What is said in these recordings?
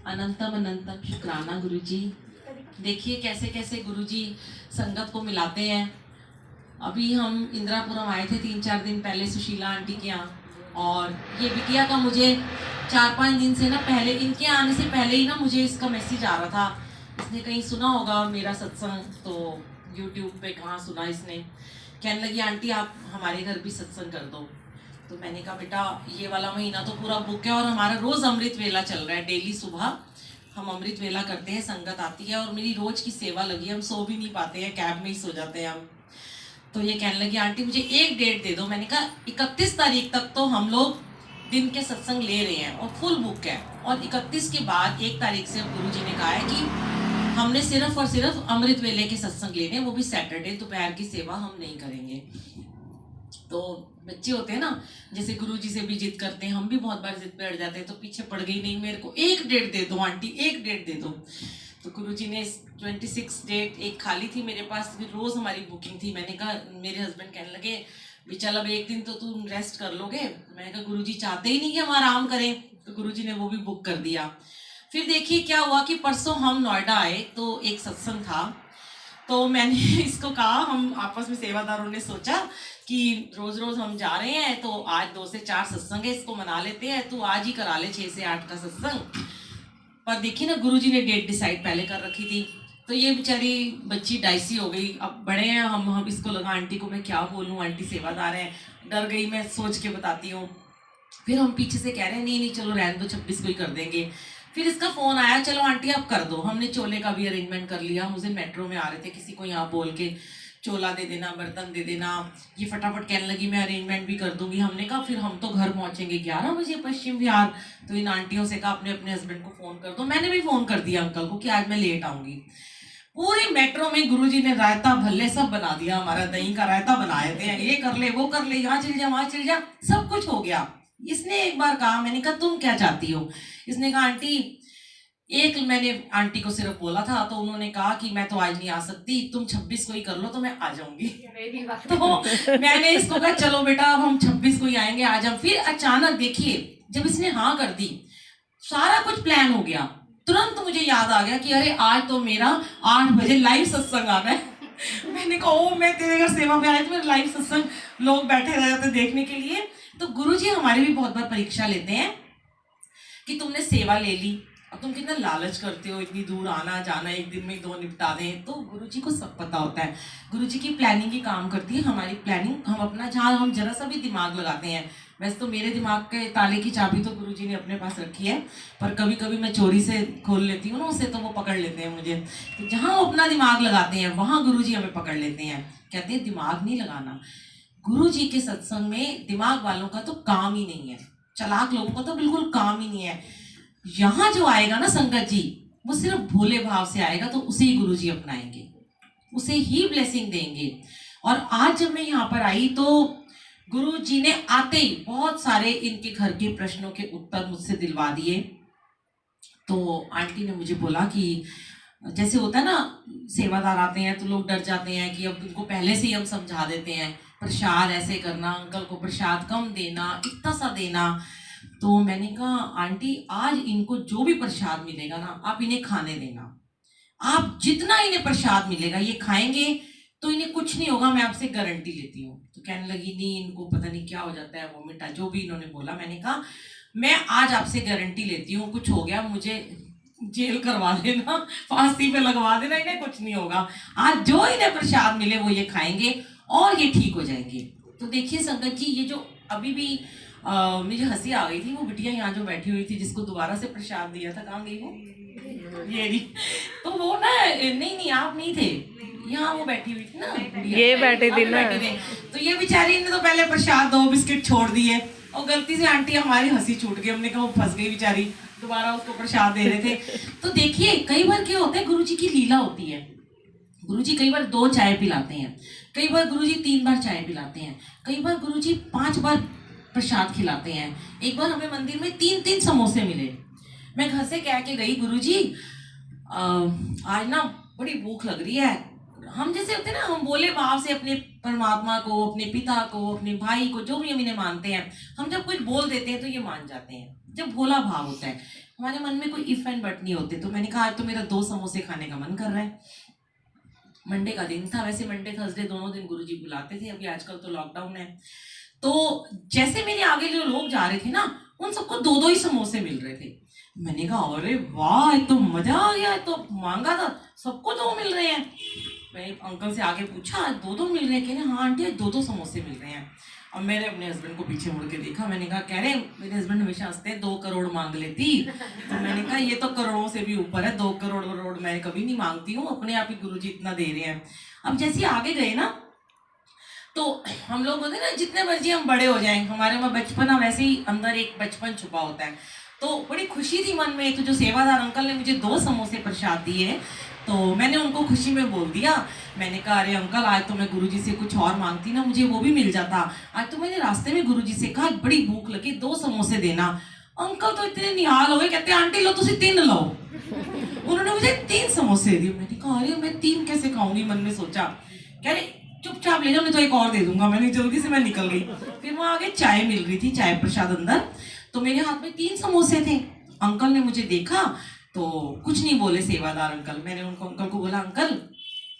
अनंतम अनंतम शुक्राना गुरुजी। देखिए कैसे कैसे गुरुजी संगत को मिलाते हैं। अभी हम इंदिरापुरम आए थे 3-4 दिन पहले सुशीला आंटी के यहाँ, और ये बिटिया का मुझे 4-5 दिन से ना, पहले इनके आने से पहले ही ना मुझे इसका मैसेज आ रहा था। इसने कहीं सुना होगा मेरा सत्संग, तो यूट्यूब पे कहाँ सुना इसने। कहने लगी आंटी आप हमारे घर भी सत्संग कर दो। तो मैंने कहा बेटा ये वाला महीना तो पूरा बुक है, और हमारा रोज अमृत वेला चल रहा है। डेली सुबह हम अमृत वेला करते हैं, संगत आती है और मेरी रोज की सेवा लगी है। हम सो भी नहीं पाते हैं, कैब में ही सो जाते हैं हम। तो ये कहने लगी आंटी मुझे एक डेट दे दो। मैंने कहा 31 तारीख तक तो हम लोग दिन के सत्संग ले रहे हैं और फुल बुक है, और 31 के बाद 1 तारीख से गुरु जी ने कहा है कि हमने सिर्फ और सिर्फ अमृत वेले के सत्संग लेने, वो भी सैटरडे। दोपहर की सेवा हम नहीं करेंगे। तो बच्चे होते हैं ना, जैसे गुरुजी से भी जिद करते हैं, हम भी बहुत बार जिद पे अड़ जाते हैं। तो पीछे पड़ गई, नहीं मेरे को एक डेट दे दो आंटी, एक डेट दे दो। तो गुरुजी ने 26 डेट एक खाली थी मेरे पास, फिर रोज हमारी बुकिंग थी। मैंने कहा, मेरे हस्बैंड कहने लगे भी चल अब एक दिन तो तुम रेस्ट कर लोगे। मैंने कहा गुरुजी चाहते ही नहीं कि हम आराम करें, तो गुरुजी ने वो भी बुक कर दिया। फिर देखिए क्या हुआ कि परसों हम नोएडा आए तो एक सत्संग था। तो मैंने इसको कहा, हम आपस में सेवादारों ने सोचा कि रोज रोज हम जा रहे हैं तो आज 2 से 4 सत्संग है, इसको मना लेते हैं। तू आज ही करा ले 6 से 8 का सत्संग। पर देखिए ना गुरुजी ने डेट डिसाइड पहले कर रखी थी। तो ये बेचारी बच्ची डाइसी हो गई। अब बड़े हैं हम इसको लगा आंटी को मैं क्या बोलूँ, आंटी सेवादार है। डर गई, मैं सोच के बताती हूँ। फिर हम पीछे से कह रहे हैं नहीं नहीं चलो रहने दो, 26 को ही कर देंगे। फिर इसका फोन आया, चलो आंटी आप कर दो। हमने चोले का भी अरेंजमेंट कर लिया। मुझे मेट्रो में आ रहे थे, किसी को यहाँ बोल के चोला दे देना, बर्तन दे देना। ये फटाफट कहने लगी मैं अरेंजमेंट भी कर दूंगी। हमने कहा फिर हम तो घर पहुंचेंगे 11 बजे पश्चिम विहार। तो इन आंटियों से कहा अपने अपने हस्बैंड को फोन कर दो। मैंने भी फोन कर दिया अंकल को कि आज मैं लेट आऊंगी। पूरी मेट्रो में गुरुजी ने रायता भल्ले सब बना दिया। हमारा दही का रायता बनाए थे, ये कर ले वो कर ले, यहाँ चल जा वहां चल जा, सब कुछ हो गया। इसने एक बार कहा, मैंने कहा तुम क्या चाहती हो। इसने कहा आंटी एक, मैंने आंटी को सिर्फ बोला था तो उन्होंने कहा कि मैं तो आज नहीं आ सकती, तुम 26 को ही कर लो तो मैं आ जाऊंगी। तो मैंने इसको कहा चलो बेटा अब हम 26 को ही आएंगे, आज हम। फिर अचानक देखिए जब इसने हाँ कर दी, सारा कुछ प्लान हो गया। तुरंत मुझे याद आ गया कि अरे आज तो मेरा 8 बजे लाइव सत्संग आना है। मैंने कहा ओ मैं तेरे घर सेवा में आई थी, मेरा लाइव सत्संग लोग बैठे रह जाते देखने के लिए। तो गुरुजी हमारी भी बहुत बार परीक्षा लेते हैं कि तुमने सेवा ले ली, अब तुम कितना लालच करते हो, इतनी दूर आना जाना, एक दिन में 2 निपटा दें। तो गुरुजी को सब पता होता है। गुरुजी की प्लानिंग ही काम करती है। हमारी प्लानिंग हम अपना, जहाँ हम जरा सा भी दिमाग लगाते हैं, वैसे तो मेरे दिमाग के ताले की चाबी तो गुरुजी ने अपने पास रखी है, पर कभी कभी मैं चोरी से खोल लेती हूँ ना उसे, तो वो पकड़ लेते हैं मुझे। तो जहाँ वो अपना दिमाग लगाते हैं वहाँ गुरुजी हमें पकड़ लेते हैं। कहते हैं दिमाग नहीं लगाना। गुरुजी के सत्संग में दिमाग वालों का तो काम ही नहीं है, चालाक लोगों का तो बिल्कुल काम ही नहीं है। यहाँ जो आएगा ना संगत जी, वो सिर्फ भोले भाव से आएगा, तो उसे ही गुरुजी अपनाएंगे, उसे ही ब्लेसिंग देंगे। और आज जब मैं यहाँ पर आई तो गुरुजी ने आते ही बहुत सारे इनके घर के प्रश्नों के उत्तर मुझसे दिलवा दिए। तो आंटी ने मुझे बोला कि जैसे होता है ना, सेवादार आते हैं तो लोग डर जाते हैं कि अब उनको पहले से ही हम समझा देते हैं, प्रसाद ऐसे करना, अंकल को प्रसाद कम देना, इतना सा देना। तो मैंने कहा आंटी आज इनको जो भी प्रसाद मिलेगा ना, आप इन्हें खाने देना। आप जितना इन्हें प्रसाद मिलेगा ये खाएंगे तो इन्हें कुछ नहीं होगा, मैं आपसे गारंटी लेती हूँ। तो कहने लगी नहीं इनको पता नहीं क्या हो जाता है, वोमिट, जो भी इन्होंने बोला। मैंने कहा मैं आज आपसे गारंटी लेती हूँ, कुछ हो गया मुझे जेल करवा देना, फांसी पे लगवा देना, इन्हें कुछ नहीं होगा। आज जो इन्हें प्रसाद मिले वो ये खाएंगे और ये ठीक हो जाएंगे। तो देखिए संगत जी, ये जो अभी भी मुझे हंसी आ गई थी, वो बिटिया यहाँ जो बैठी हुई थी जिसको दोबारा से प्रसाद दिया था, कहाँ गई वो, ये नहीं। तो वो ना, नहीं आप नहीं थे यहाँ, वो बैठी हुई थी ना, ये बैठे थे ना। तो ये बेचारी ने तो पहले प्रसाद 2 बिस्किट छोड़ दिए, और गलती से आंटी हमारी हंसी छूट गई। हमने कहा वो फंस गई बेचारी, दोबारा उसको प्रसाद दे रहे थे। तो देखिए कई बार क्या होता है, गुरुजी की लीला होती है। गुरुजी कई बार 2 चाय पिलाते हैं, कई बार गुरुजी 3 बार चाय पिलाते हैं, कई बार गुरुजी 5 बार प्रसाद खिलाते हैं। एक बार हमें मंदिर में 3-3 समोसे मिले। मैं घर से कह के गई गुरुजी आज ना बड़ी भूख लग रही है। हम जैसे होते हैं ना, हम बोले भाव से अपने परमात्मा को, अपने पिता को, अपने भाई को, जो भी हम इन्हें मानते हैं, हम जब कुछ बोल देते हैं तो ये मान जाते हैं, जब भोला भाव होता है। हमारे मन में कोई इफ एंड बट नहीं होते। तो मैंने कहा आज तो मेरा 2 समोसे खाने का मन कर रहा है। मंडे का दिन था, वैसे मंडे थर्सडे दोनों दिन गुरुजी बुलाते थे, अभी आजकल तो लॉकडाउन है। तो जैसे मेरे आगे जो लोग जा रहे थे ना, उन सबको 2-2 ही समोसे मिल रहे थे। मैंने कहा अरे वाह, ये तो मजा आ गया, तो मांगा था, सबको 2 मिल रहे हैं। मैंने अंकल से आगे पूछा 2-2 मिल रहे हैं? कह रहे हाँ आंटी 2-2 समोसे मिल रहे हैं। अब मैंने अपने हस्बैंड को पीछे मुड़ के देखा, मैंने कहा कह रहे मेरे हस्बैंड हमेशा हंसते हैं 2 करोड़ मांग लेती। तो मैंने कहा ये तो करोड़ों से भी ऊपर है, 2 करोड़ मैं कभी नहीं मांगती हूँ, अपने आप ही गुरुजी इतना दे रहे हैं। अब जैसे आगे गए ना, तो हम लोग होते ना जितने मर्जी हम बड़े हो जाएं, हमारे में बचपना वैसे ही अंदर एक बचपन छुपा होता है। तो बड़ी खुशी थी मन में। तो जो सेवादार अंकल ने मुझे 2 समोसे प्रसाद दिए, तो मैंने उनको खुशी में बोल दिया, मैंने कहा अरे अंकल आज तो मैं गुरुजी से कुछ और मांगती ना, मुझे वो भी मिल जाता। आज तो मैंने रास्ते में गुरुजी से कहा बड़ी भूख लगी, 2 समोसे देना। अंकल तो इतने निहाल हो गए, कहते आंटी लो तुसी 3 लो। उन्होंने मुझे 3 समोसे दिए। मैंने कहा अरे मैं 3 कैसे खाऊंगी, मन में सोचा। कह रहे चुपचाप ले जाओ, नहीं तो एक और दे दूंगा। मैंने जल्दी से मैं निकल गई। फिर वहां आगे चाय मिल रही थी, चाय प्रसाद अंदर। तो मेरे हाथ में 3 समोसे थे। अंकल ने मुझे देखा तो कुछ नहीं बोले सेवादार अंकल। मैंने उनको अंकल को बोला अंकल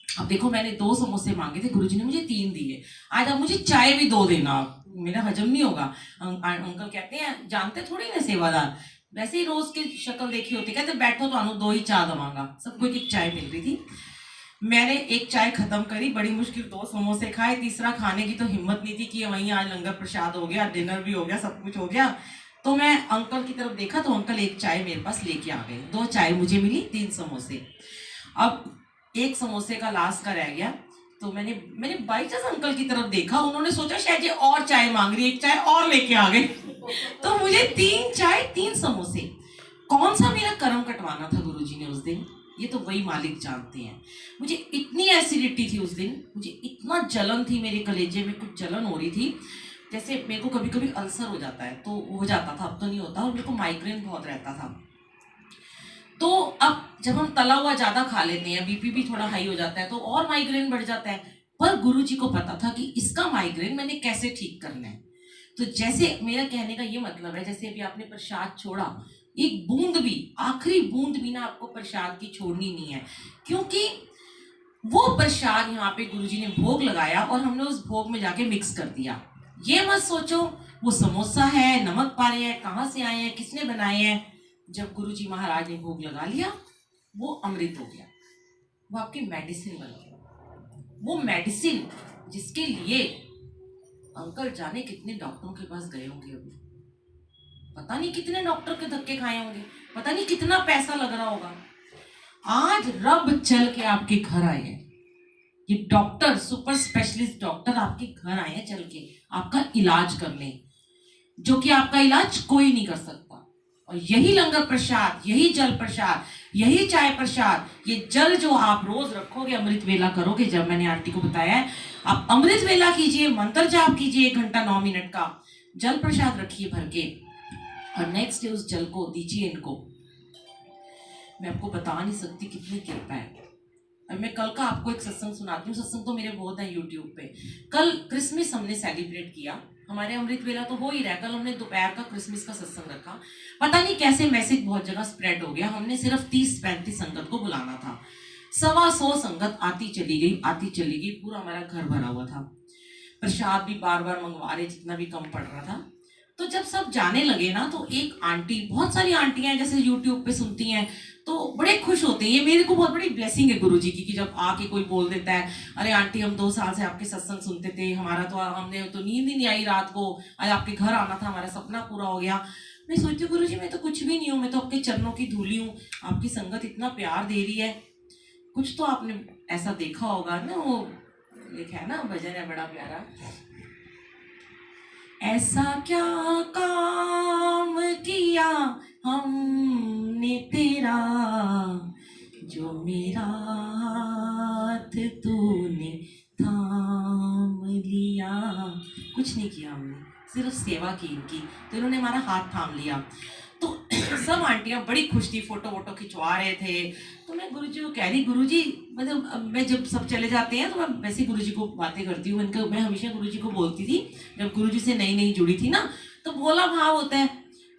अब देखो मैंने 2 समोसे मांगे थे, गुरुजी ने मुझे 3 दिए, आज आप मुझे चाय भी 2 देना, मेरा हजम नहीं होगा। अंकल कहते हैं जानते थोड़ी ना सेवादार, वैसे ही रोज की शक्ल देखी होती, कहते बैठो तो आनू 2 ही चाय दवांगा। सबको एक चाय मिल रही थी। मैंने एक चाय खत्म करी, बड़ी मुश्किल 2 समोसे खाए, तीसरा खाने की तो हिम्मत नहीं थी कि वहीं आज लंगर प्रसाद हो गया, डिनर भी हो गया, सब कुछ हो गया। तो मैं अंकल की तरफ देखा तो अंकल एक चाय मेरे पास लेके आ गए। 2 चाय मुझे मिली, 3 समोसे। अब 1 समोसे का लास्ट का रह गया। तो मैंने बाई चांस अंकल की तरफ देखा, उन्होंने सोचा शायद ये और चाय मांग रही है, एक चाय और लेके आ गए। तो मुझे 3 चाय 3 समोसे। कौन सा मेरा कर्म कटवाना था गुरुजी ने उस दिन, ये तो वही मालिक जानते हैं। मुझे इतनी एसिडिटी थी उस दिन, मुझे इतना जलन थी, मेरे कलेजे में कुछ जलन हो रही थी, जैसे मेरे को कभी कभी अल्सर हो जाता है, तो हो जाता था, अब तो नहीं होता। और मेरे को माइग्रेन बहुत रहता था। तो अब जब हम तला हुआ ज्यादा खा लेते हैं, बीपी भी थोड़ा हाई हो जाता है, तो और माइग्रेन बढ़ जाता है। पर गुरुजी को पता था कि इसका माइग्रेन मैंने कैसे ठीक करना है। तो जैसे मेरा कहने का ये मतलब है, जैसे अभी आपने प्रसाद छोड़ा, एक बूंद भी, आखिरी बूंद भी ना आपको प्रसाद की छोड़नी नहीं है, क्योंकि वो प्रसाद यहाँ पे गुरुजी ने भोग लगाया और हमने उस भोग में जाके मिक्स कर दिया। ये मत सोचो वो समोसा है, नमक पारे है, कहाँ से आए हैं, किसने बनाए हैं। जब गुरुजी महाराज ने भोग लगा लिया, वो अमृत हो गया, वो आपकी मेडिसिन बन गई। वो मेडिसिन जिसके लिए अंकल जाने कितने डॉक्टरों के पास गए होंगे, अभी पता नहीं कितने डॉक्टर के धक्के खाए होंगे, पता नहीं कितना पैसा लग रहा होगा। आज रब चल के आपके घर आए हैं, ये डॉक्टर, सुपर स्पेशलिस्ट डॉक्टर आपके घर आए हैं चल के आपका इलाज करने, जो कि आपका इलाज कोई नहीं कर सकता। और यही लंगर प्रसाद, यही जल प्रसाद, यही चाय प्रसाद, ये जल जो आप रोज रखोगे, अमृत वेला करोगे, जब मैंने आंटी को बताया है, आप अमृत वेला कीजिए, मंत्र जाप कीजिए 1 घंटा 9 मिनट का, जल प्रसाद रखिए भर के, और नेक्स्ट डे उस जल को दीजिए इनको। मैं आपको बता नहीं सकती कितनी कृपा है। और मैं कल का आपको एक सत्संग सुनाती हूँ, सत्संग तो मेरे बहुत है यूट्यूब पे। कल क्रिसमस हमने सेलिब्रेट किया, हमारे अमृत वेला तो हो ही रहा है, कल हमने दोपहर का क्रिसमस का सत्संग रखा। पता नहीं कैसे मैसेज बहुत जगह स्प्रेड हो गया, हमने सिर्फ 30-35 संगत को बुलाना था, 125 संगत आती चली गई, पूरा हमारा घर भरा हुआ था। प्रसाद भी बार बार मंगवा रहे, जितना भी कम पड़ रहा था। तो जब सब जाने लगे ना, तो एक आंटी, बहुत सारी आंटियां जैसे यूट्यूब पे सुनती हैं तो बड़े खुश होते हैं। ये मेरे को बहुत बड़ी ब्लेसिंग है गुरुजी की, कि जब आके कोई बोल देता है अरे आंटी हम 2 साल से आपके सत्संग सुनते थे, हमने तो नींद ही नहीं आई रात को, आज आपके घर आना था, हमारा सपना पूरा हो गया। मैं सोचती हूँ गुरुजी मैं तो कुछ भी नहीं हूँ, मैं तो आपके चरणों की धूली हूँ, आपकी संगत इतना प्यार दे रही है, कुछ तो आपने ऐसा देखा होगा ना। वो लिखा है ना, भजन है बड़ा प्यारा, ऐसा क्या काम किया हमने तेरा, जो मेरा हाथ तूने थाम लिया। कुछ नहीं किया हमने, सिर्फ सेवा की इनकी, तो इन्होंने हमारा हाथ थाम लिया। तो सब आंटियां बड़ी खुश थी, फोटो वोटो खिंचवा रहे थे। तो मैं गुरुजी को कह रही, गुरुजी मतलब मैं जब सब चले जाते हैं तो मैं वैसे गुरुजी को बातें करती हूँ, इनका मैं हमेशा गुरुजी को बोलती थी, जब गुरुजी से नई नई जुड़ी थी ना, तो बोला भाव होता है,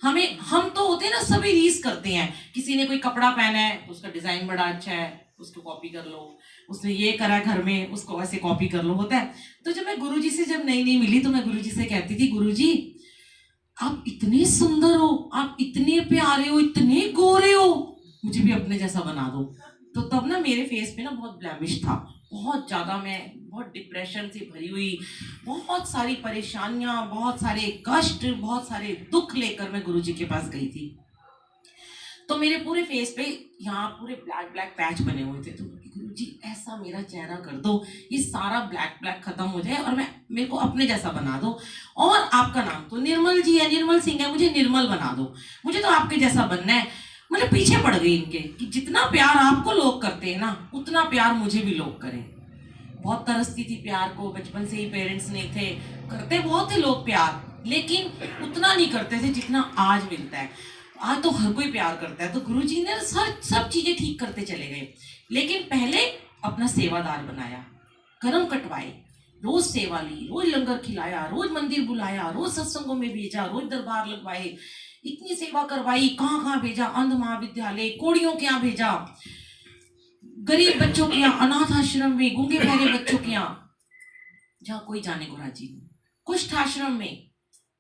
हम तो होते हैं ना, सभी रीस करते हैं, किसी ने कोई कपड़ा पहना है तो उसका डिजाइन बड़ा अच्छा है, उसको कॉपी कर लो, उसने ये करा घर में, उसको ऐसे कॉपी कर लो, होता है। तो जब मैं गुरुजी से जब नई नई मिली तो मैं गुरुजी से कहती थी, गुरुजी आप इतने सुंदर हो, आप इतने प्यारे हो, इतने गोरे हो, मुझे भी अपने जैसा बना दो। तो तब ना मेरे फेस पे ना बहुत ब्लैमिश था, बहुत ज़्यादा, मैं बहुत डिप्रेशन से भरी हुई, बहुत सारी परेशानियां, बहुत सारे कष्ट, बहुत सारे दुख लेकर मैं गुरुजी के पास गई थी। तो मेरे पूरे फेस पे यहाँ पूरे ब्लैक ब्लैक पैच बने हुए थे। तो गुरुजी ऐसा मेरा चेहरा कर दो, ये सारा ब्लैक ब्लैक खत्म हो जाए और मेरे को अपने जैसा बना दो, और आपका नाम तो निर्मल जी है, निर्मल सिंह है, मुझे निर्मल बना दो, मुझे तो आपके जैसा बनना है। मतलब पीछे पड़ गई इनके कि जितना प्यार आपको लोग करते हैं ना, उतना प्यार मुझे भी लोग करें। बहुत तरसती थी प्यार को, बचपन से ही पेरेंट्स नहीं थे, करते बहुत थे लोग प्यार, लेकिन उतना नहीं करते थे जितना आज मिलता है। आज तो हर कोई प्यार करता है। तो गुरुजी ने सब चीजें ठीक करते चले गए, लेकिन पहले अपना सेवादार बनाया, कर्म कटवाए, रोज सेवा ली, रोज लंगर खिलाया, रोज मंदिर बुलाया, रोज सत्संगों में भेजा, रोज दरबार लगवाए, इतनी सेवा करवाई, कहाँ कहाँ भेजा, अंध महाविद्यालय, कोड़ियों के यहाँ भेजा, गरीब बच्चों के यहाँ, अनाथ आश्रम में, गूंगे बहरे बच्चों के यहाँ, जहाँ कोई जाने को राजी नहीं, कुष्ठ आश्रम में,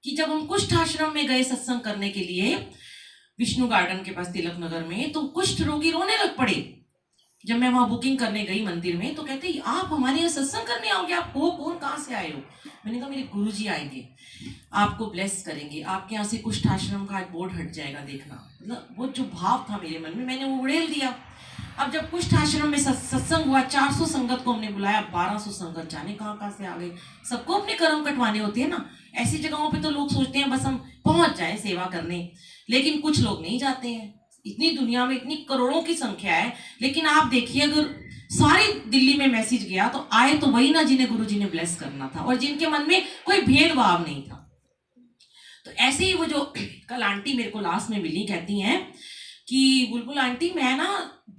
कि जब हम कुष्ठ आश्रम में गए सत्संग करने के लिए विष्णु गार्डन के पास तिलक नगर में, तो कुष्ठ रोगी रोने लग पड़े। जब मैं वहां बुकिंग करने गई मंदिर में तो कहते आप हमारे यहाँ सत्संग करने आओगे, आप हो कौन, कहाँ से आए हो? मैंने कहा मेरे गुरुजी आएंगे, आपको ब्लेस करेंगे, आपके यहाँ से कुष्ठ आश्रम का बोर्ड हट जाएगा, देखना। मतलब वो जो भाव था मेरे मन में, मैंने वो उड़ेल दिया। अब जब कुष्ठ आश्रम में सत्संग हुआ, 400 संगत को हमने बुलाया, 1200 संगत जाने कहाँ से आ गए। सबको अपने कर्म कटवाने होते हैं ना, ऐसी जगहों पे तो लोग सोचते हैं बस हम पहुंच जाए सेवा करने, लेकिन कुछ लोग नहीं जाते हैं। इतनी दुनिया में इतनी करोड़ों की संख्या है, लेकिन आप देखिए अगर सारी दिल्ली में मैसेज गया तो आए तो वही ना जिन्हें गुरुजी ने ब्लेस करना था और जिनके मन में कोई भेदभाव नहीं था। तो ऐसे ही वो जो कल आंटी मेरे को लास्ट में मिली, कहती हैं कि बुलबुल आंटी मैं ना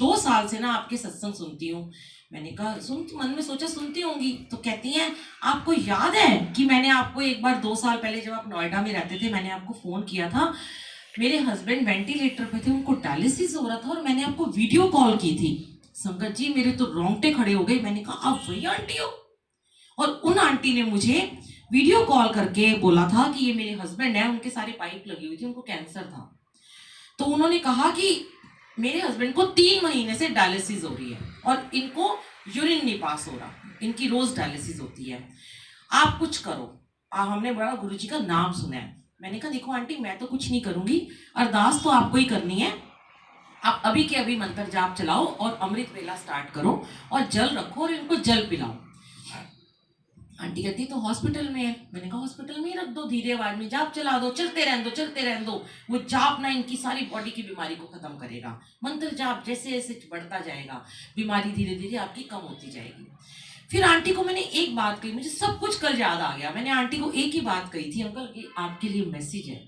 2 साल से ना आपके सत्संग सुनती हूँ। मैंने कहा सुनती, मन में सोचा सुनती होंगी। तो कहती हैं आपको याद है कि मैंने आपको एक बार 2 साल पहले जब आप नोएडा में रहते थे, मैंने आपको फोन किया था, मेरे हस्बैंड वेंटिलेटर पे थे, उनको डायलिसिस हो रहा था और मैंने आपको वीडियो कॉल की थी। संगत जी मेरे तो रोंगटे खड़े हो गए। मैंने कहा आप वही आंटी हो? और उन आंटी ने मुझे वीडियो कॉल करके बोला था कि ये मेरे हस्बैंड है, उनके सारे पाइप लगी हुई थी, उनको कैंसर था। तो उन्होंने कहा कि मेरे हस्बैंड को 3 महीने से डायलिसिस हो रही है और इनको यूरिन नहीं पास हो रहा, इनकी रोज डायलिसिस होती है, आप कुछ करो। हमने बड़ा गुरुजी का नाम सुना है। मैंने कहा देखो आंटी मैं तो कुछ नहीं करूंगी, अरदास तो आपको ही करनी है, आप अभी के अभी मंत्र जाप चलाओ और अमृत वेला स्टार्ट करो और जल रखो और इनको जल पिलाओ। आंटी कहती तो हॉस्पिटल में है। मैंने कहा हॉस्पिटल में ही रख दो, धीरे आवाज में जाप चला दो, चलते रहने दो, चलते रहने दो, वो जाप ना इनकी सारी बॉडी की बीमारी को खत्म करेगा। मंत्र जाप जैसे जैसे बढ़ता जाएगा, बीमारी धीरे धीरे आपकी कम होती जाएगी। फिर आंटी को मैंने एक बात कही, मुझे सब कुछ कल याद आ गया। मैंने आंटी को एक ही बात कही थी, अंकल कि आपके लिए मैसेज है,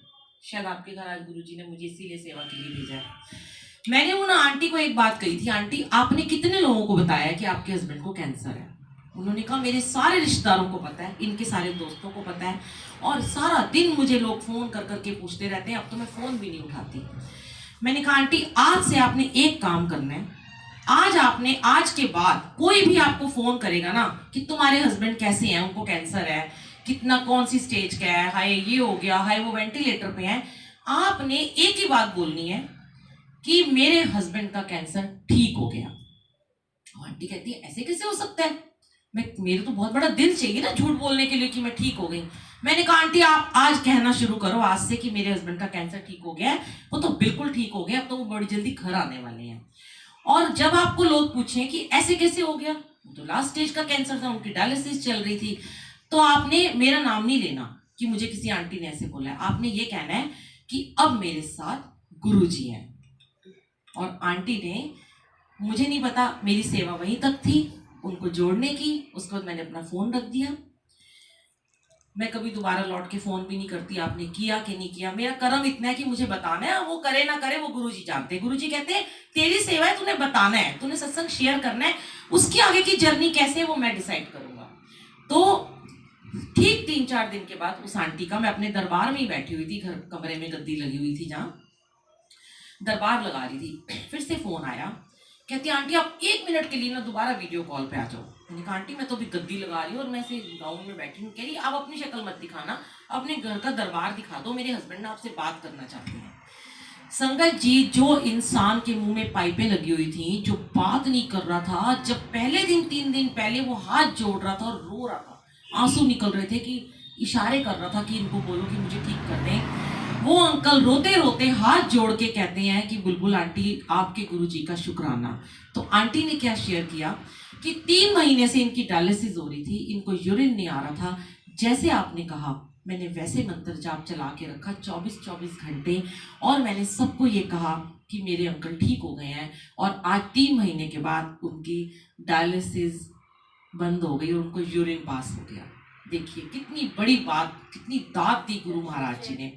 शायद आपके घर आज गुरुजी ने मुझे इसीलिए सेवा के लिए भेजा है। मैंने उन आंटी को एक बात कही थी, आंटी आपने कितने लोगों को बताया कि आपके हस्बैंड को कैंसर है? उन्होंने कहा मेरे सारे रिश्तेदारों को पता है, इनके सारे दोस्तों को पता है, और सारा दिन मुझे लोग फोन कर करके पूछते रहते हैं, अब तो मैं फोन भी नहीं उठाती। मैंने कहा आंटी आज से आपने एक काम करना है, आज के बाद कोई भी आपको फोन करेगा ना कि तुम्हारे हस्बैंड कैसे हैं, उनको कैंसर है, कितना कौन सी स्टेज का है, हाय ये हो गया, हाय वो वेंटिलेटर पे है, आपने एक ही बात बोलनी है कि मेरे हस्बैंड का कैंसर ठीक हो गया। आंटी कहती है ऐसे कैसे हो सकता है, मेरे तो बहुत बड़ा दिल चाहिए ना झूठ बोलने के लिए कि मैं ठीक हो गई। मैंने कहा आंटी आप आज कहना शुरू करो आज से कि मेरे हस्बैंड का कैंसर ठीक हो गया है, वो तो बिल्कुल ठीक हो गया, अब तो वो बड़ी जल्दी घर आने वाले हैं। और जब आपको लोग पूछें कि ऐसे कैसे हो गया, तो लास्ट स्टेज का कैंसर था, उनकी डायलिसिस चल रही थी, तो आपने मेरा नाम नहीं लेना कि मुझे किसी आंटी ने ऐसे बोला है, आपने ये कहना है कि अब मेरे साथ गुरुजी हैं। और आंटी ने, मुझे नहीं पता, मेरी सेवा वहीं तक थी उनको जोड़ने की, उसके बाद मैंने अपना फोन रख दिया। मैं कभी दोबारा लौट के फोन भी नहीं करती आपने किया कि नहीं किया, मेरा कर्म इतना है कि मुझे बताना है, वो करे ना करे वो गुरुजी जानते हैं। गुरुजी कहते हैं तेरी सेवा है, तूने बताना है, तूने सत्संग शेयर करना है, उसकी आगे की जर्नी कैसे है वो मैं डिसाइड करूंगा। तो ठीक 3-4 दिन के बाद उस आंटी का, मैं अपने दरबार में ही बैठी हुई थी, घर कमरे में गद्दी लगी हुई थी जहाँ दरबार लगा रही थी, फिर से फोन आया। कहती आंटी आप 1 मिनट के लिए ना दोबारा वीडियो कॉल पे आ जाओ। मैंने कहा आंटी मैं तो अभी गद्दी लगा रही हूँ और मैं ऐसे गाउन में बैठी हूँ। कह रही आप अपनी शक्ल मत दिखाना, अपने घर का दरबार दिखा दो, मेरे हस्बैंड ना आपसे बात करना चाहते हैं। संगत जी, जो इंसान के मुंह में पाइपें लगी हुई थी, जो बात नहीं कर रहा था, जब पहले दिन 3 दिन पहले वो हाथ जोड़ रहा था और रो रहा था, आंसू निकल रहे थे, कि इशारे कर रहा था कि इनको बोलो कि मुझे ठीक कर दें, वो अंकल रोते रोते हाथ जोड़ के कहते हैं कि बुलबुल आंटी आपके गुरुजी का शुक्राना। तो आंटी ने क्या शेयर किया कि 3 महीने से इनकी डायलिसिस हो रही थी, इनको यूरिन नहीं आ रहा था, जैसे आपने कहा मैंने वैसे मंत्र जाप चला के रखा 24-24 घंटे, और मैंने सबको ये कहा कि मेरे अंकल ठीक हो गए हैं, और आज 3 महीने के बाद उनकी डायलिसिस बंद हो गई और उनको यूरिन पास हो गया। देखिए कितनी बड़ी बात, कितनी दात दी गुरु महाराज जी ने।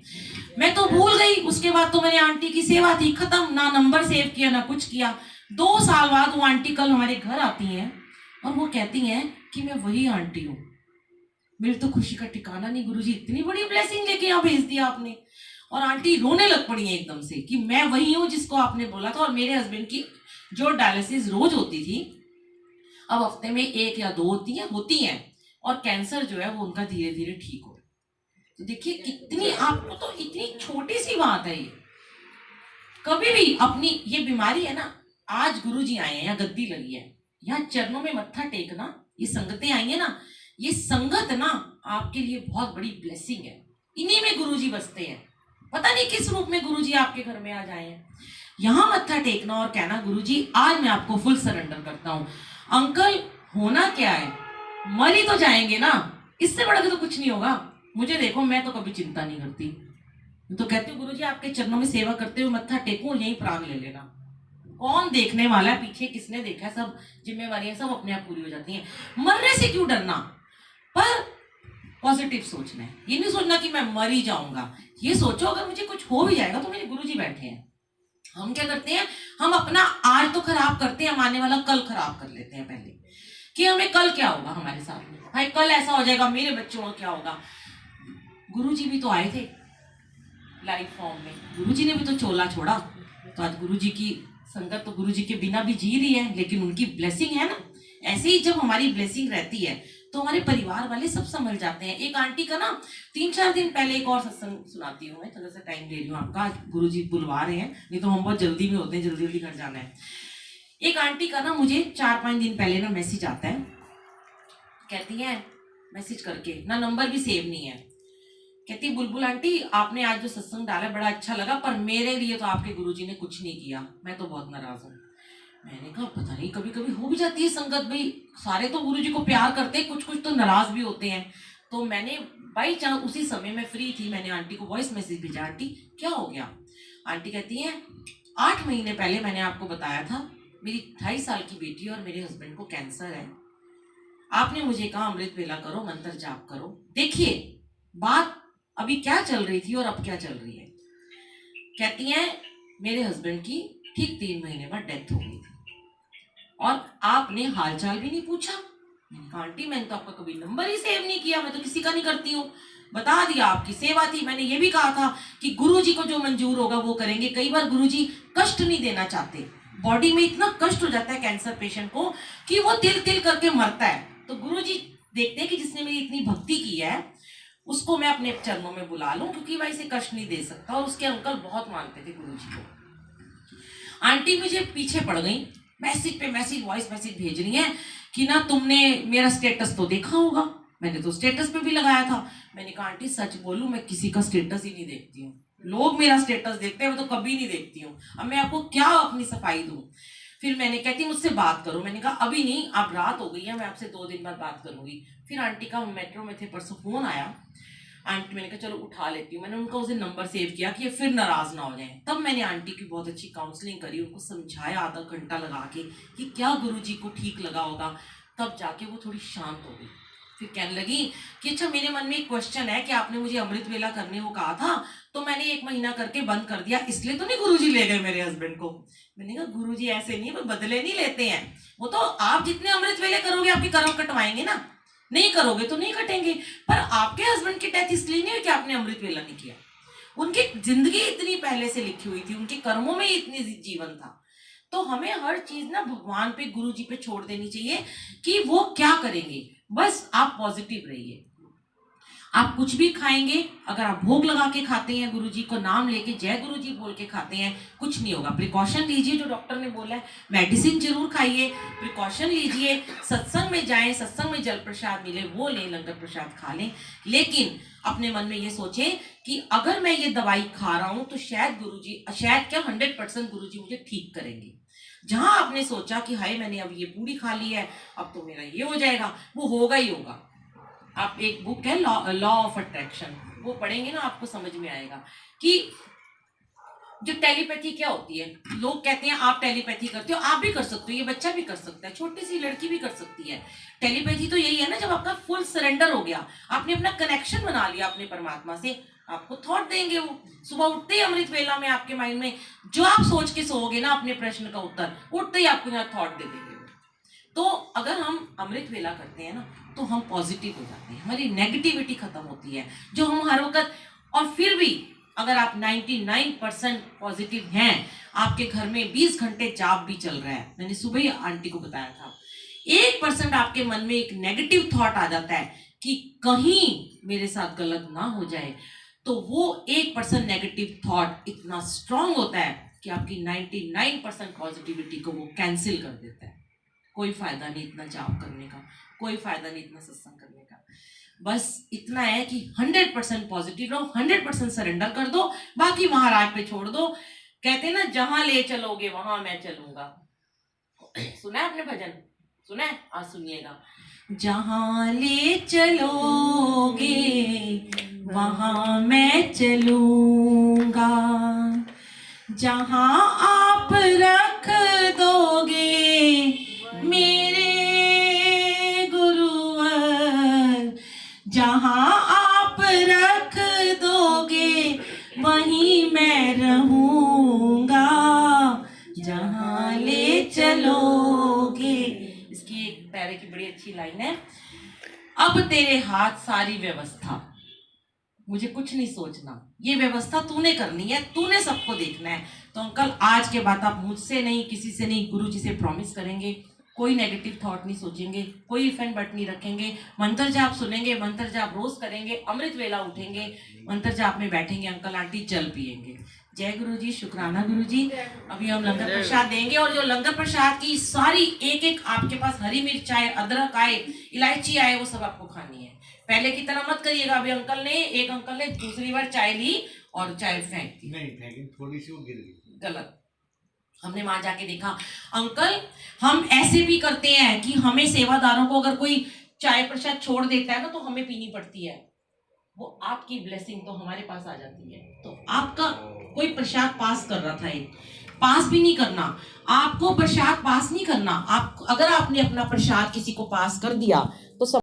मैं तो भूल गई, उसके बाद तो मैंने आंटी की सेवा थी खत्म, ना नंबर सेव किया ना कुछ किया। 2 साल बाद वो आंटी कल हमारे घर आती हैं और वो कहती हैं कि मैं वही आंटी हूँ। मेरी तो खुशी का ठिकाना नहीं, गुरुजी इतनी बड़ी ब्लेसिंग लेके यहाँ भेज दिया आपने। और आंटी रोने लग पड़ी है एकदम से कि मैं वही हूँ जिसको आपने बोला था। और मेरे हस्बैंड की जो डायलिसिस रोज होती थी, अब हफ्ते में 1 या 2 होती हैं, और कैंसर जो है वो उनका धीरे धीरे ठीक हो। तो देखिए कितनी, आपको तो इतनी छोटी सी बात है ये। कभी भी अपनी ये बीमारी है ना, आज गुरुजी आए हैं या गद्दी लगी है, यहाँ चरणों में मत्था टेकना, ये संगतें आई है ना, ये संगत ना आपके लिए बहुत बड़ी ब्लेसिंग है। इन्हीं में गुरुजी बसते हैं, पता नहीं किस रूप में गुरुजी आपके घर में आ जाए हैं। यहाँ मत्था टेकना और कहना गुरुजी आज मैं आपको फुल सरेंडर करता हूँ। अंकल होना क्या है, मर ही तो जाएंगे ना, इससे बड़ा तो कुछ नहीं होगा। मुझे देखो मैं तो कभी चिंता नहीं करती, तो कहती हूँ गुरुजी आपके चरणों में सेवा करते हुए मत्था टेकूं और यहीं प्राण ले लेना। कौन देखने वाला है, पीछे किसने देखा है, सब जिम्मेवारियां सब अपने आप पूरी हो जाती हैं। मरने से क्यों डरना, पर पॉजिटिव सोचना है। ये नहीं सोचना कि मैं मर ही जाऊंगा, ये सोचो अगर मुझे कुछ हो भी जाएगा तो मेरे गुरुजी बैठे हैं। हम क्या करते हैं, हम अपना आज तो खराब करते हैं, हम आने वाला कल खराब कर लेते हैं पहले, कि हमें कल क्या होगा हमारे साथ में, भाई कल ऐसा हो जाएगा, मेरे बच्चों का क्या होगा। गुरुजी भी तो आए थे लाइफ फॉर्म में, गुरुजी ने भी तो चोला छोड़ा, तो आज गुरुजी की संगत तो गुरुजी के बिना भी जी रही है, लेकिन उनकी ब्लेसिंग है ना। ऐसे ही जब हमारी ब्लेसिंग रहती है तो हमारे परिवार वाले सब संभल जाते हैं। एक आंटी का ना 3-4 दिन पहले एक और सत्संग सुनाती हूँ मैं, थोड़ा सा टाइम ले रही हूँ आपका, गुरुजी बुलवा रहे हैं, नहीं तो हम बहुत जल्दी में होते हैं, जल्दी जल्दी घर जाना है। एक आंटी का ना मुझे 4-5 दिन पहले ना मैसेज आता है, कहती है मैसेज करके ना, नंबर भी सेव नहीं है, कहती बुलबुल आंटी आपने आज जो सत्संग डाला बड़ा अच्छा लगा, पर मेरे लिए तो आपके गुरुजी ने कुछ नहीं किया, मैं तो बहुत नाराज हूँ। मैंने कहा पता नहीं, कभी कभी हो भी जाती है संगत, भाई सारे तो गुरुजी को प्यार करते हैं, कुछ कुछ तो नाराज भी होते हैं। तो मैंने बाई चांस उसी समय में फ्री थी, मैंने आंटी को वॉइस मैसेज भेजा, आंटी क्या हो गया। आंटी कहती है 8 महीने पहले मैंने आपको बताया था मेरी 2.5 साल की बेटी और मेरे हस्बैंड को कैंसर है, आपने मुझे कहा अमृत वेला करो, मंत्र जाप करो। देखिए बात अभी क्या चल रही थी और अब क्या चल रही है। कहती हैं मेरे हस्बैंड की ठीक 3 महीने बाद डेथ हो गई थी और आपने हालचाल भी नहीं पूछा। आंटी मैंने तो आपका कभी नंबर ही सेव नहीं किया, मैं तो किसी का नहीं करती हूँ, बता दिया आपकी सेवा थी। मैंने ये भी कहा था कि गुरुजी को जो मंजूर होगा वो करेंगे। कई बार गुरुजी कष्ट नहीं देना चाहते, बॉडी में इतना कष्ट हो जाता है कैंसर पेशेंट को कि वो तिल तिल करके मरता है। तो गुरुजी देखते हैं कि जिसने मेरी इतनी भक्ति की है उसको मैं अपने चरणों में बुला लूं, क्योंकि वह इसे कष्ट नहीं दे सकता। और उसके अंकल बहुत मानते थे गुरुजी को। आंटी मुझे पीछे पड़ गई, मैसेज पे मैसेज, वॉइस मैसेज भेज रही है कि ना तुमने मेरा स्टेटस तो देखा होगा। मैंने तो स्टेटस पे भी लगाया था। मैंने कहा आंटी सच बोलूं, मैं किसी का स्टेटस ही नहीं देखती हूँ, लोग मेरा स्टेटस देखते हैं, मैं तो कभी नहीं देखती हूँ। अब मैं आपको क्या अपनी सफाई दूं। फिर मैंने कहती मुझसे बात करो, मैंने कहा अभी नहीं, अब रात हो गई है, मैं आपसे 2 दिन बाद बात करूंगी। फिर आंटी का मेट्रो में थे परसों, फोन आया। आंटी, मैंने कहा चलो उठा लेती हूँ। मैंने उनका उसे नंबर सेव किया कि ये फिर नाराज ना हो जाए। तब मैंने आंटी की बहुत अच्छी काउंसलिंग करी, उनको समझाया आधा घंटा लगा के कि क्या गुरुजी को ठीक लगा होगा। तब जाके वो थोड़ी शांत हो गई। फिर कहने लगी कि अच्छा मेरे मन में एक क्वेश्चन है कि आपने मुझे अमृत वेला करने को कहा था, तो मैंने 1 महीना करके बंद कर दिया, इसलिए तो नहीं गुरुजी ले गए मेरे हस्बैंड को। मैंने कहा गुरुजी ऐसे नहीं, वो बदले नहीं लेते हैं, वो तो आप जितने अमृत वेले करोगे आपके कर्म कटवाएंगे ना। नहीं करोगे तो नहीं कटेंगे। पर आपके हस्बैंड की डेथ इसलिए नहीं हुई कि आपने अमृत वेला नहीं किया, उनकी जिंदगी इतनी पहले से लिखी हुई थी, उनके कर्मों में इतनी जीवन था। तो हमें हर चीज ना भगवान पे, गुरु जी पे छोड़ देनी चाहिए कि वो क्या करेंगे, बस आप पॉजिटिव रहिए। आप कुछ भी खाएंगे, अगर आप भोग लगा के खाते हैं, गुरु जी को नाम लेके जय गुरु जी बोल के खाते हैं, कुछ नहीं होगा। प्रिकॉशन लीजिए, जो डॉक्टर ने बोला है, मेडिसिन जरूर खाइए, प्रिकॉशन लीजिए, सत्संग में जाएं, सत्संग में जल प्रसाद मिले वो लें, लंगर प्रसाद खा लें, लेकिन अपने मन में ये सोचें कि अगर मैं ये दवाई खा रहा हूं तो शायद गुरुजी, शायद क्या 100% गुरुजी मुझे ठीक करेंगे। जहां आपने सोचा कि हाय मैंने अब ये पूरी खा ली है, अब तो मेरा ये हो जाएगा, वो होगा ही होगा। आप एक बुक है लॉ ऑफ अट्रैक्शन, वो पढ़ेंगे ना आपको समझ में आएगा कि जो टेलीपैथी क्या होती है। लोग कहते हैं आप टेलीपैथी करते हो, आप भी कर सकते हो, ये बच्चा भी कर सकता है, छोटी सी लड़की भी कर सकती है। टेलीपैथी तो यही है ना, जब आपका फुल सरेंडर हो गया, आपने अपना कनेक्शन बना लिया अपने परमात्मा से, आपको थॉट देंगे वो। सुबह उठते ही अमृत वेला में आपके माइंड में जो आप सोच के सोओगे ना अपने प्रश्न का उत्तर, उठते ही आपको यहाँ थॉट दे देंगे। तो अगर हम अमृत वेला करते हैं ना तो हम पॉजिटिव हो जाते हैं, हमारी नेगेटिविटी खत्म होती है जो हम हर वक्त। और फिर भी अगर आप 99% पॉजिटिव हैं, आपके घर में 20 घंटे जाप भी चल रहा है, मैंने सुबह ही आंटी को बताया था, 1% आपके मन में एक नेगेटिव थॉट आ जाता है कि कहीं मेरे साथ गलत ना हो जाए, तो वो 1% नेगेटिव थॉट इतना स्ट्रांग होता है कि आपकी 99% पॉजिटिविटी को वो कैंसिल कर देता है। कोई फायदा नहीं इतना जाप करने का, कोई फायदा नहीं इतना सत्संग करने का। बस इतना है कि 100% पॉजिटिव रहो, 100% सरेंडर कर दो, बाकी महाराज पे छोड़ दो। कहते हैं ना, जहां ले चलोगे वहां मैं चलूंगा। सुना है आपने भजन? सुना है? आज सुनिएगा। जहां ले चलोगे वहां मैं चलूंगा, जहां आप रख दोगे मेरे गुरुवर, जहां आप रख दोगे वहीं मैं रहूंगा, जहां ले चलोगे। इसकी एक पैरे की बड़ी अच्छी लाइन है, अब तेरे हाथ सारी व्यवस्था, मुझे कुछ नहीं सोचना, ये व्यवस्था तूने करनी है, तूने सबको देखना है। तो अंकल आज के बाद आप मुझसे नहीं, किसी से नहीं, गुरु जी से प्रॉमिस करेंगे, कोई नेगेटिव थॉट नहीं सोचेंगे, कोई इफ एंड बट नहीं रखेंगे, मंत्र जाप सुनेंगे, मंत्र जाप रोज करेंगे, अमृत वेला उठेंगे, मंत्र जाप में बैठेंगे, अंकल आंटी जल पिएंगे। जय गुरु जी, शुक्राना गुरु जी। अभी हम लंगर प्रसाद देंगे, और जो लंगर प्रसाद की सारी एक एक आपके पास हरी मिर्च आए, अदरक आए, इलायची आए, वो सब आपको खानी है। पहले की तरह मत करिएगा। अभी एक अंकल ने दूसरी बार चाय ली और चाय फेंक दी, नहीं फेंकी, थोड़ी सी वो गिर गई, गलत। हमने वहां जाके देखा, अंकल हम ऐसे भी करते हैं कि हमें सेवादारों को अगर कोई चाय प्रसाद छोड़ देता है ना तो हमें पीनी पड़ती है, वो आपकी ब्लेसिंग तो हमारे पास आ जाती है। तो आपका कोई प्रसाद पास कर रहा था, एक पास भी नहीं करना, आपको प्रसाद पास नहीं करना। आप अगर आपने अपना प्रसाद किसी को पास कर दिया तो